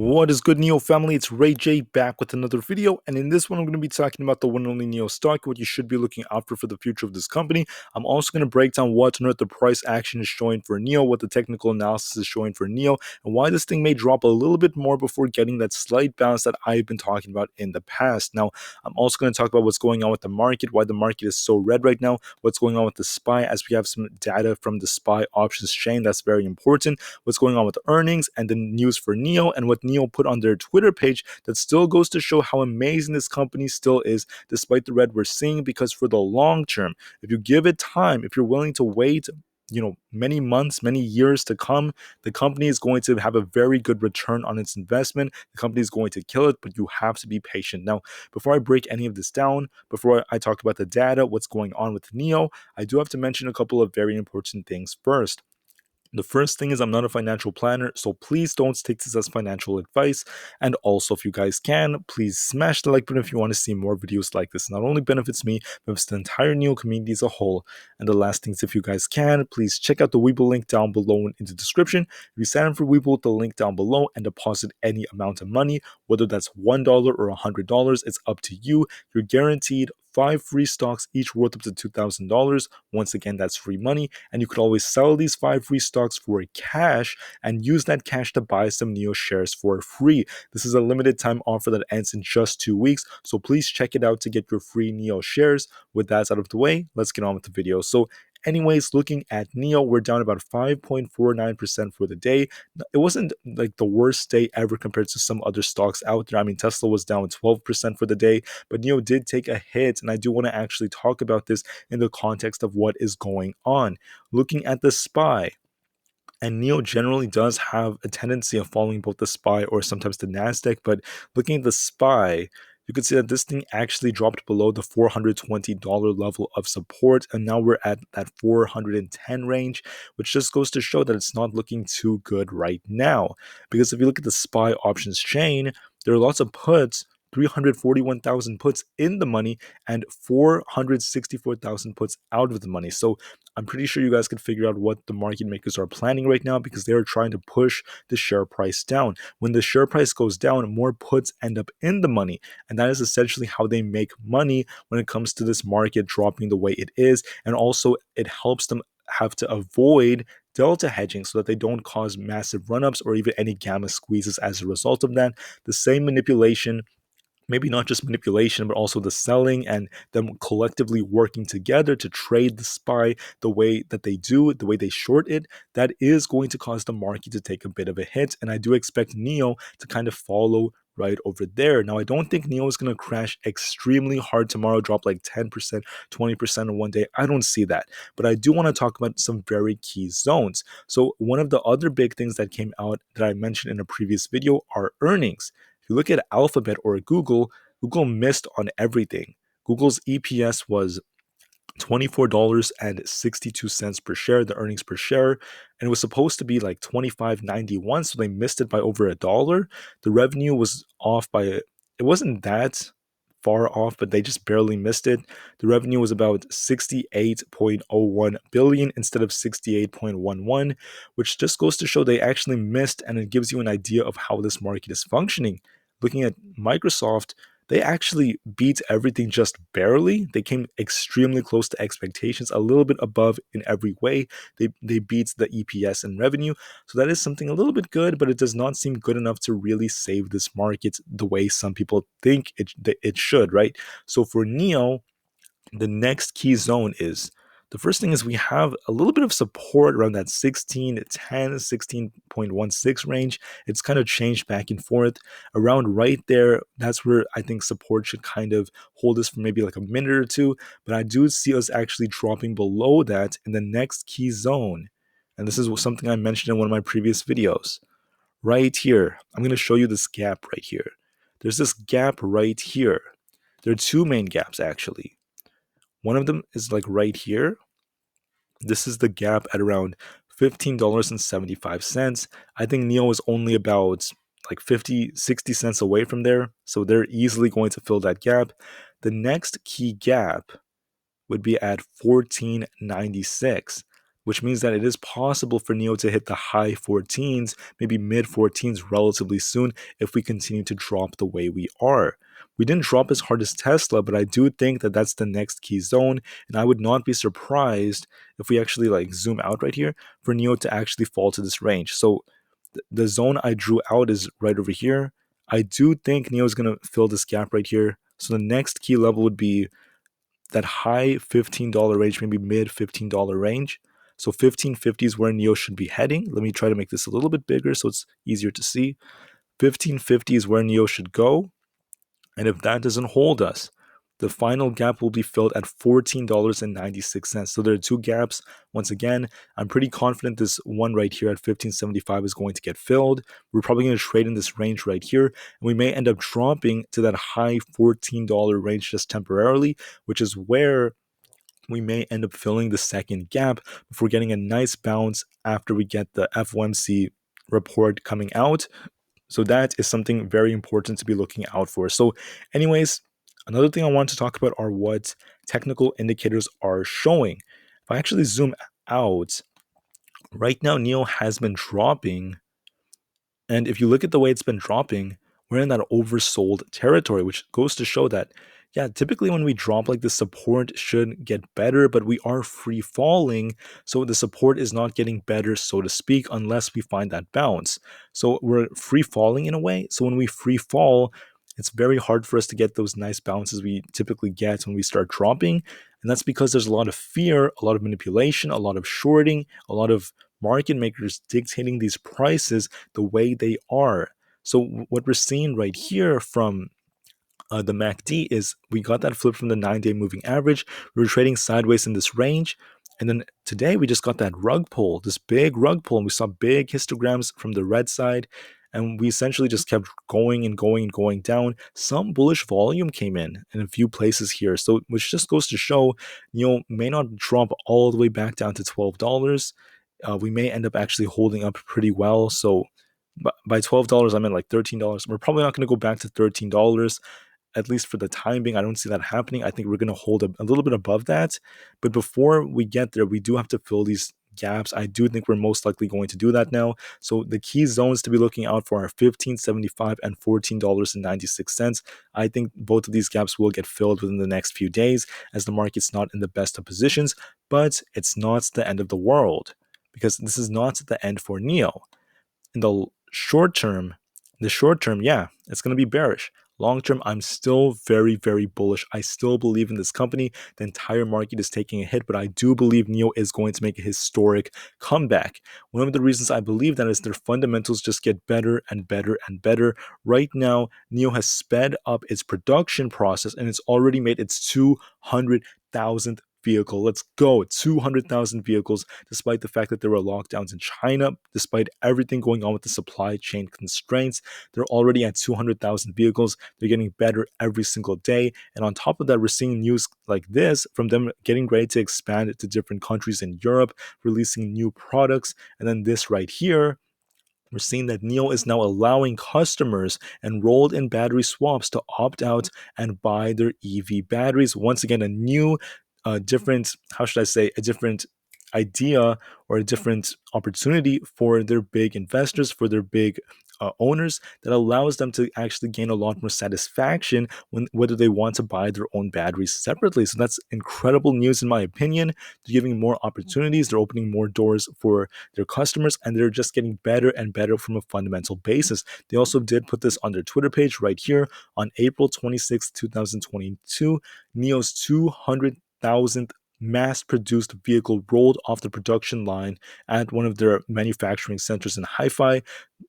What is good, NIO family? It's Rey-Jay back with another video, and in this one I'm going to be talking about the one and only NIO stock, what you should be looking after for the future of this company. I'm also going to break down what on earth the price action is showing for NIO, what the technical analysis is showing for NIO, and why this thing may drop a little bit more before getting that slight bounce that I've been talking about in the past. Now, I'm also going to talk about what's going on with the market, why the market is so red right now, what's going on with the SPY, as we have some data from the SPY options chain that's very important, what's going on with the earnings and the news for NIO, and what NIO put on their Twitter page that still goes to show how amazing this company still is despite the red we're seeing. Because for the long term, if you give it time, if you're willing to wait many months, many years to come, the company is going to have a very good return on its investment. The company is going to kill it, but you have to be patient. Now, before I break any of this down, before I talk about the data, what's going on with NIO, I do have to mention a couple of very important things first. The first thing is I'm not a financial planner, so please don't take this as financial advice. And also, if you guys can, please smash the like button if you want to see more videos like this. Not only benefits me, but it's the entire NIO community as a whole. And the last thing is, if you guys can, please check out the Webull link down below in the description. If you sign up for Webull with the link down below and deposit any amount of money, whether that's $1 or $100, it's up to you. You're guaranteed 5 free stocks, each worth up to $2,000. Once again, that's free money, and you could always sell these 5 free stocks for cash and use that cash to buy some NIO shares for free. This is a limited time offer that ends in just 2 weeks, so please check it out to get your free NIO shares. With that out of the way, let's get on with the video. So anyways, looking at NIO, we're down about 5.49% for the day. It wasn't like the worst day ever compared to some other stocks out there. I mean, Tesla was down 12% for the day, but NIO did take a hit, and I do want to actually talk about this in the context of what is going on. Looking at the SPY, and NIO generally does have a tendency of following both the SPY or sometimes the NASDAQ, but looking at the SPY, you can see that this thing actually dropped below the $420 level of support, and now we're at that 410 range, which just goes to show that it's not looking too good right now. Because if you look at the SPY options chain, there are lots of puts, 341,000 puts in the money and 464,000 puts out of the money. So I'm pretty sure you guys can figure out what the market makers are planning right now, because they're trying to push the share price down. When the share price goes down, more puts end up in the money, and that is essentially how they make money when it comes to this market dropping the way it is. And also, it helps them have to avoid delta hedging so that they don't cause massive run-ups or even any gamma squeezes as a result of that. The same manipulation, maybe not just manipulation, but also the selling and them collectively working together to trade the SPY the way that they do, the way they short it, that is going to cause the market to take a bit of a hit. And I do expect NIO to kind of follow right over there. Now, I don't think NIO is going to crash extremely hard tomorrow, drop like 10%, 20% in one day. I don't see that. But I do want to talk about some very key zones. So one of the other big things that came out that I mentioned in a previous video are earnings. If you look at Alphabet or Google, Google missed on everything. Google's EPS was $24.62 per share, the earnings per share, and it was supposed to be like $25.91, so they missed it by over $1. The revenue was off by, it wasn't that far off, but they just barely missed it. The revenue was about 68.01 billion instead of 68.11, which just goes to show they actually missed, and it gives you an idea of how this market is functioning. Looking at Microsoft, they actually beat everything just barely. They came extremely close to expectations, a little bit above in every way. They beat the EPS and revenue. So that is something a little bit good, but it does not seem good enough to really save this market the way some people think it should, right? So for NIO, the next key zone is, the first thing is we have a little bit of support around that 16.10, 16.16 range. It's kind of changed back and forth around right there. That's where I think support should kind of hold us for maybe like a minute or two. But I do see us actually dropping below that in the next key zone. And this is something I mentioned in one of my previous videos. Right here, I'm going to show you this gap right here. There's this gap right here. There are two main gaps actually. One of them is like right here. This is the gap at around $15.75. I think NIO is only about like 50, 60 cents away from there. So they're easily going to fill that gap. The next key gap would be at $14.96. which means that it is possible for NIO to hit the high 14s, maybe mid 14s relatively soon if we continue to drop the way we are. We didn't drop as hard as Tesla, but I do think that that's the next key zone, and I would not be surprised if we actually like zoom out right here for NIO to actually fall to this range. So the zone I drew out is right over here. I do think NIO is going to fill this gap right here. So the next key level would be that high $15 range, maybe mid $15 range. So 1550 is where NIO should be heading. Let me try to make this a little bit bigger so it's easier to see. 1550 is where NIO should go. And if that doesn't hold us, the final gap will be filled at $14.96. So there are two gaps. Once again, I'm pretty confident this one right here at 1575 is going to get filled. We're probably going to trade in this range right here, and we may end up dropping to that high $14 range just temporarily, which is where we may end up filling the second gap before getting a nice bounce after we get the FOMC report coming out. So that is something very important to be looking out for. So, anyways, another thing I want to talk about are what technical indicators are showing. If I actually zoom out, right now NIO has been dropping, and if you look at the way it's been dropping, we're in that oversold territory, which goes to show that, yeah, typically when we drop like the support should get better, but we are free falling. So the support is not getting better, so to speak, unless we find that bounce. So we're free falling in a way. So when we free fall, it's very hard for us to get those nice bounces we typically get when we start dropping. And that's because there's a lot of fear, a lot of manipulation, a lot of shorting, a lot of market makers dictating these prices the way they are. So what we're seeing right here from the MACD is we got that flip from the 9-day moving average. We were trading sideways in this range. And then today we just got that rug pull, this big rug pull, and we saw big histograms from the red side. And we essentially just kept going and going and going down. Some bullish volume came in a few places here. So, which just goes to show, may not drop all the way back down to $12. We may end up actually holding up pretty well. So, by $12, I meant like $13. We're probably not going to go back to $13 at least for the time being. I don't see that happening. I think we're going to hold a little bit above that. But before we get there, we do have to fill these gaps. I do think we're most likely going to do that now. So the key zones to be looking out for are $15.75 and $14.96. I think both of these gaps will get filled within the next few days as the market's not in the best of positions, but it's not the end of the world because this is not the end for NIO. In the short term, yeah, it's going to be bearish. Long term, I'm still very, very bullish. I still believe in this company. The entire market is taking a hit, but I do believe NIO is going to make a historic comeback. One of the reasons I believe that is their fundamentals just get better and better and better. Right now, NIO has sped up its production process and it's already made its 200,000th vehicle. Let's go. 200,000 vehicles, despite the fact that there were lockdowns in China, despite everything going on with the supply chain constraints. They're already at 200,000 vehicles. They're getting better every single day. And on top of that, we're seeing news like this from them getting ready to expand it to different countries in Europe, releasing new products. And then this right here, we're seeing that NIO is now allowing customers enrolled in battery swaps to opt out and buy their EV batteries. Once again, a new, different, how should I say, a different idea or a different opportunity for their big investors, for their big owners that allows them to actually gain a lot more satisfaction when whether they want to buy their own batteries separately. So that's incredible news in my opinion. They're giving more opportunities, they're opening more doors for their customers, and they're just getting better and better from a fundamental basis. They also did put this on their Twitter page right here on April 26, 2022. NIO's 200,000th mass-produced vehicle rolled off the production line at one of their manufacturing centers in Haifa,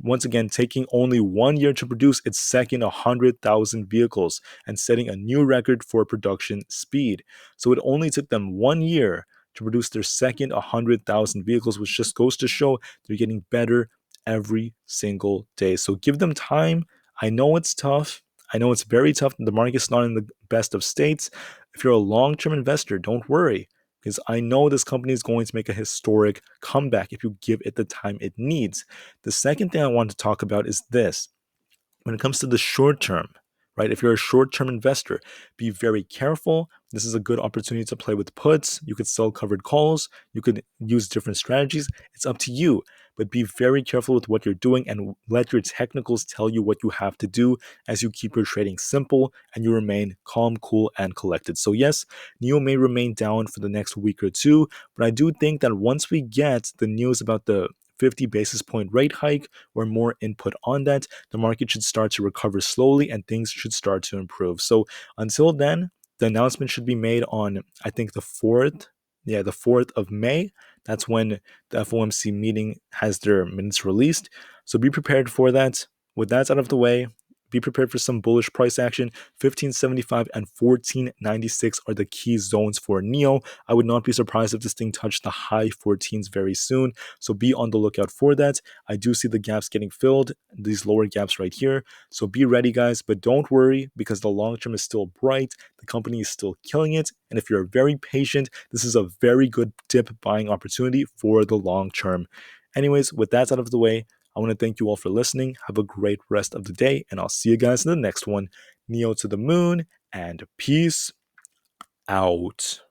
once again taking only 1 year to produce its second 100,000 vehicles and setting a new record for production speed. So it only took them 1 year to produce their second 100,000 vehicles, which just goes to show they're getting better every single day. So give them time. I know it's tough. I know it's very tough. The market's not in the best of states. If you're a long-term investor, don't worry, because I know this company is going to make a historic comeback if you give it the time it needs. The second thing I want to talk about is this. When it comes to the short term, right? If you're a short-term investor, be very careful. This is a good opportunity to play with puts. You could sell covered calls. You could use different strategies. It's up to you, but be very careful with what you're doing and let your technicals tell you what you have to do as you keep your trading simple and you remain calm, cool, and collected. So yes, NIO may remain down for the next week or two, but I do think that once we get the news about the 50 basis point rate hike or more input on that, the market should start to recover slowly and things should start to improve. So until then, the announcement should be made on, I think, the 4th. Yeah, the 4th of May. That's when the FOMC meeting has their minutes released. So be prepared for that. With that out of the way, be prepared for some bullish price action. 1575 and 1496 are the key zones for NIO. I would not be surprised if this thing touched the high 14s very soon. So be on the lookout for that. I do see the gaps getting filled, these lower gaps right here. So be ready, guys, but don't worry because the long term is still bright. The company is still killing it. And if you're very patient, this is a very good dip buying opportunity for the long term. Anyways, with that out of the way, I want to thank you all for listening. Have a great rest of the day, and I'll see you guys in the next one. NIO to the moon, and peace out.